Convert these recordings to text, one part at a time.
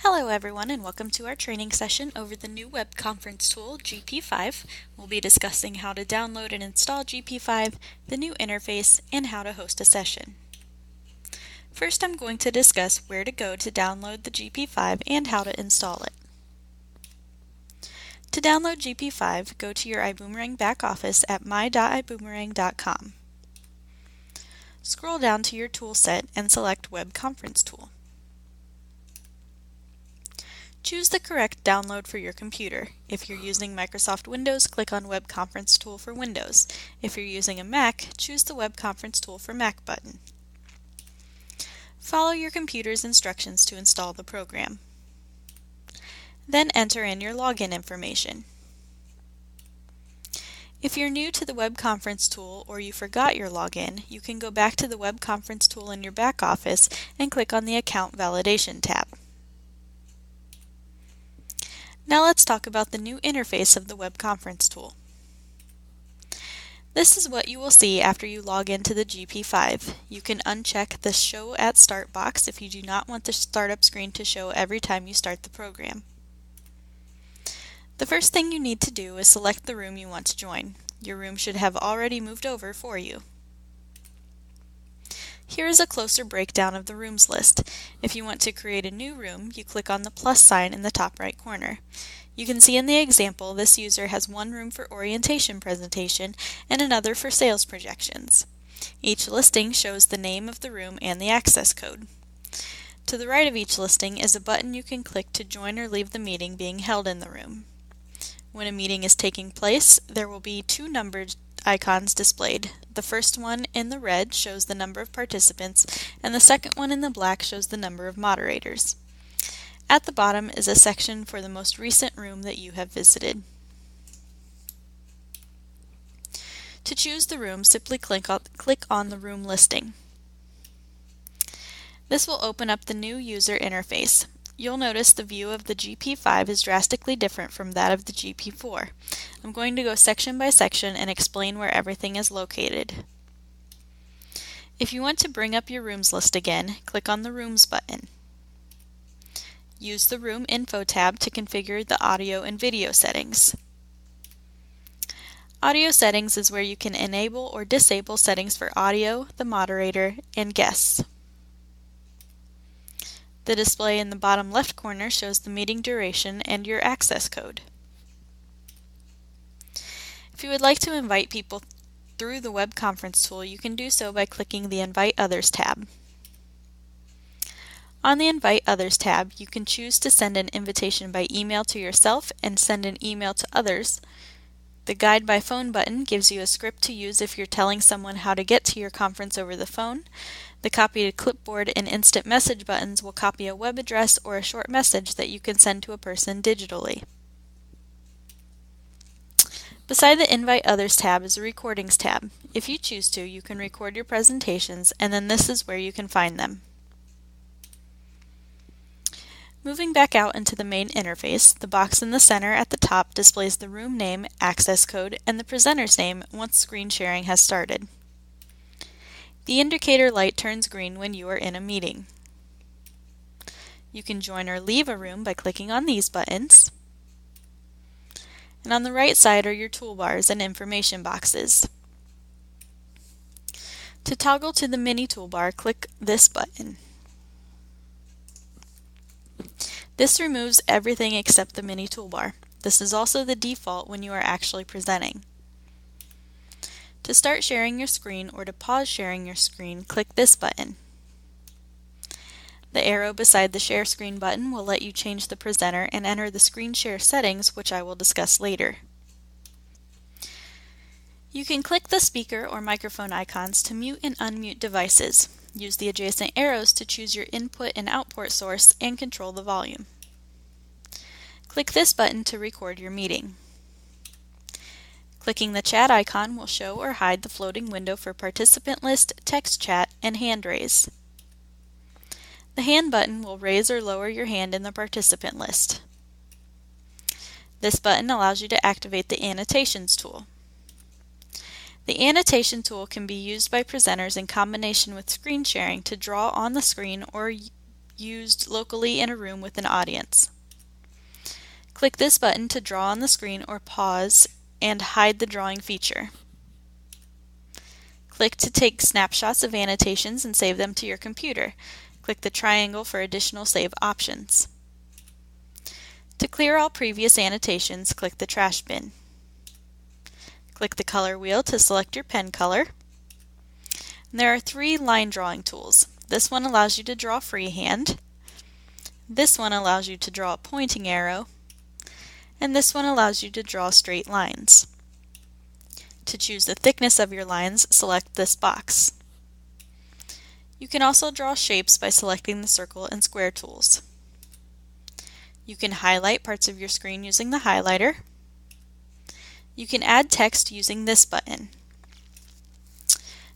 Hello everyone and welcome to our training session over the new web conference tool GP5. We'll be discussing how to download and install GP5, the new interface, and how to host a session. First I'm going to discuss where to go to download the GP5 and how to install it. To download GP5, go to your iBoomerang back office at my.iboomerang.com. Scroll down to your tool set and select Web Conference Tool. Choose the correct download for your computer. If you're using Microsoft Windows, click on Web Conference Tool for Windows. If you're using a Mac, choose the Web Conference Tool for Mac button. Follow your computer's instructions to install the program. Then enter in your login information. If you're new to the Web Conference Tool or you forgot your login, you can go back to the Web Conference Tool in your back office and click on the Account Validation tab. Now let's talk about the new interface of the Web Conference Tool. This is what you will see after you log into the GP5. You can uncheck the Show at Start box if you do not want the startup screen to show every time you start the program. The first thing you need to do is select the room you want to join. Your room should have already moved over for you. Here is a closer breakdown of the rooms list. If you want to create a new room, you click on the plus sign in the top right corner. You can see in the example this user has one room for orientation presentation and another for sales projections. Each listing shows the name of the room and the access code. To the right of each listing is a button you can click to join or leave the meeting being held in the room. When a meeting is taking place, there will be two numbered icons displayed. The first one in the red shows the number of participants, and the second one in the black shows the number of moderators. At the bottom is a section for the most recent room that you have visited. To choose the room, simply click on the room listing. This will open up the new user interface. You'll notice the view of the GP5 is drastically different from that of the GP4. I'm going to go section by section and explain where everything is located. If you want to bring up your rooms list again, click on the Rooms button. Use the Room Info tab to configure the audio and video settings. Audio settings is where you can enable or disable settings for audio, the moderator, and guests. The display in the bottom left corner shows the meeting duration and your access code. If you would like to invite people through the web conference tool, you can do so by clicking the Invite Others tab. On the Invite Others tab, you can choose to send an invitation by email to yourself and send an email to others. The Guide by Phone button gives you a script to use if you're telling someone how to get to your conference over the phone. The Copy to Clipboard and Instant Message buttons will copy a web address or a short message that you can send to a person digitally. Beside the Invite Others tab is a Recordings tab. If you choose to, you can record your presentations, and then this is where you can find them. Moving back out into the main interface, the box in the center at the top displays the room name, access code, and the presenter's name once screen sharing has started. The indicator light turns green when you are in a meeting. You can join or leave a room by clicking on these buttons. And on the right side are your toolbars and information boxes. To toggle to the mini toolbar, click this button. This removes everything except the mini toolbar. This is also the default when you are actually presenting. To start sharing your screen or to pause sharing your screen, click this button. The arrow beside the Share Screen button will let you change the presenter and enter the screen share settings, which I will discuss later. You can click the speaker or microphone icons to mute and unmute devices. Use the adjacent arrows to choose your input and output source and control the volume. Click this button to record your meeting. Clicking the chat icon will show or hide the floating window for participant list, text chat, and hand raise. The hand button will raise or lower your hand in the participant list. This button allows you to activate the Annotations tool. The Annotation tool can be used by presenters in combination with screen sharing to draw on the screen or used locally in a room with an audience. Click this button to draw on the screen or pause and hide the drawing feature. Click to take snapshots of annotations and save them to your computer. Click the triangle for additional save options. To clear all previous annotations, click the trash bin. Click the color wheel to select your pen color. And there are 3 line drawing tools. This one allows you to draw freehand. This one allows you to draw a pointing arrow. And this one allows you to draw straight lines. To choose the thickness of your lines, select this box. You can also draw shapes by selecting the circle and square tools. You can highlight parts of your screen using the highlighter. You can add text using this button.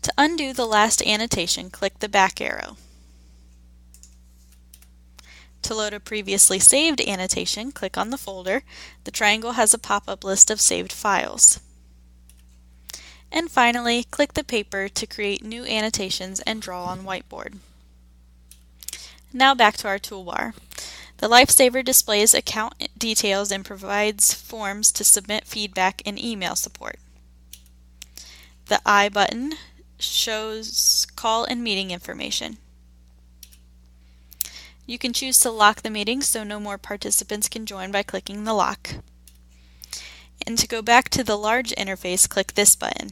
To undo the last annotation, click the back arrow. To load a previously saved annotation, click on the folder. The triangle has a pop-up list of saved files. And finally, click the paper to create new annotations and draw on whiteboard. Now back to our toolbar. The Lifesaver displays account details and provides forms to submit feedback and email support. The I button shows call and meeting information. You can choose to lock the meeting so no more participants can join by clicking the lock. And to go back to the large interface, click this button.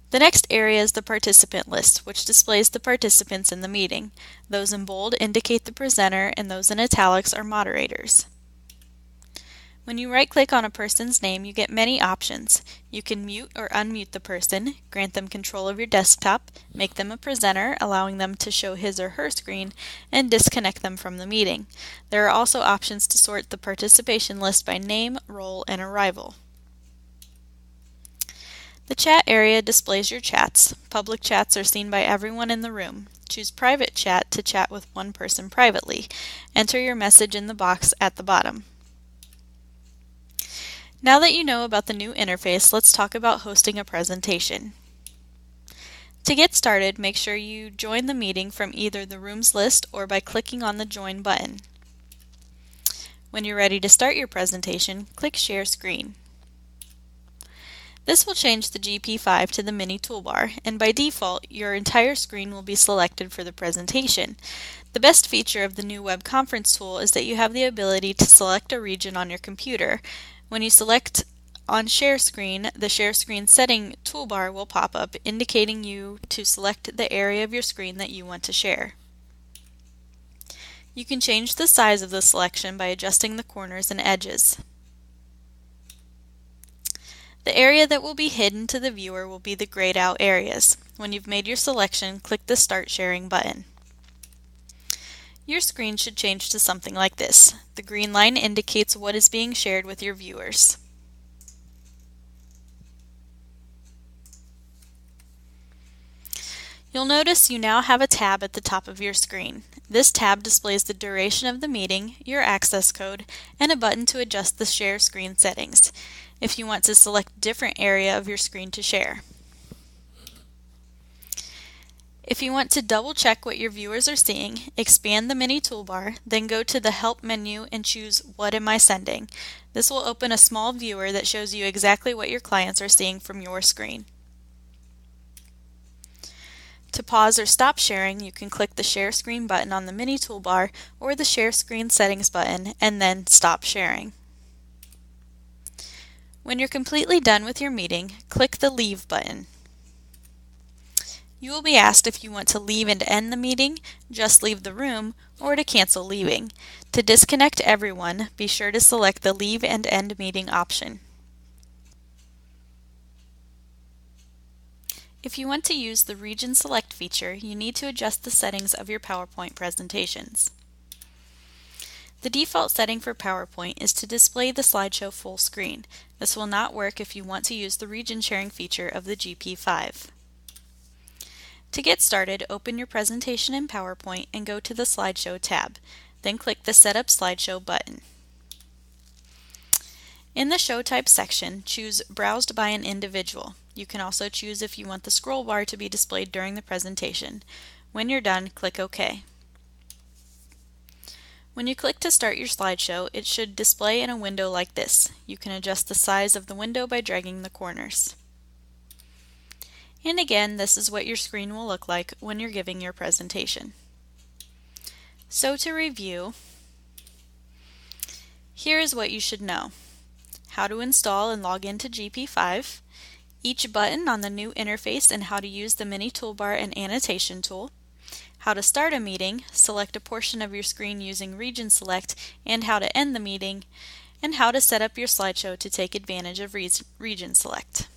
The next area is the participant list, which displays the participants in the meeting. Those in bold indicate the presenter, and those in italics are moderators. When you right-click on a person's name, you get many options. You can mute or unmute the person, grant them control of your desktop, make them a presenter, allowing them to show his or her screen, and disconnect them from the meeting. There are also options to sort the participation list by name, role, and arrival. The chat area displays your chats. Public chats are seen by everyone in the room. Choose Private Chat to chat with one person privately. Enter your message in the box at the bottom. Now that you know about the new interface, let's talk about hosting a presentation. To get started, make sure you join the meeting from either the rooms list or by clicking on the Join button. When you're ready to start your presentation, click Share Screen. This will change the GP5 to the mini toolbar, and by default, your entire screen will be selected for the presentation. The best feature of the new web conference tool is that you have the ability to select a region on your computer. When you select on Share Screen, the Share Screen setting toolbar will pop up, indicating you to select the area of your screen that you want to share. You can change the size of the selection by adjusting the corners and edges. The area that will be hidden to the viewer will be the grayed out areas. When you've made your selection, click the Start Sharing button. Your screen should change to something like this. The green line indicates what is being shared with your viewers. You'll notice you now have a tab at the top of your screen. This tab displays the duration of the meeting, your access code, and a button to adjust the share screen settings if you want to select a different area of your screen to share. If you want to double check what your viewers are seeing, expand the mini toolbar, then go to the Help menu and choose What am I sending? This will open a small viewer that shows you exactly what your clients are seeing from your screen. To pause or stop sharing, you can click the Share Screen button on the mini toolbar or the Share Screen Settings button and then Stop Sharing. When you're completely done with your meeting, click the Leave button. You will be asked if you want to leave and end the meeting, just leave the room, or to cancel leaving. To disconnect everyone, be sure to select the Leave and End Meeting option. If you want to use the Region Select feature, you need to adjust the settings of your PowerPoint presentations. The default setting for PowerPoint is to display the slideshow full screen. This will not work if you want to use the region sharing feature of the GP5. To get started, open your presentation in PowerPoint and go to the Slideshow tab. Then click the Set Up Slideshow button. In the Show Type section, choose Browsed by an Individual. You can also choose if you want the scroll bar to be displayed during the presentation. When you're done, click OK. When you click to start your slideshow, it should display in a window like this. You can adjust the size of the window by dragging the corners. And again, this is what your screen will look like when you're giving your presentation. So to review, here is what you should know. How to install and log into GP5, each button on the new interface and how to use the mini toolbar and annotation tool, how to start a meeting, select a portion of your screen using Region Select, and how to end the meeting, and how to set up your slideshow to take advantage of Region Select.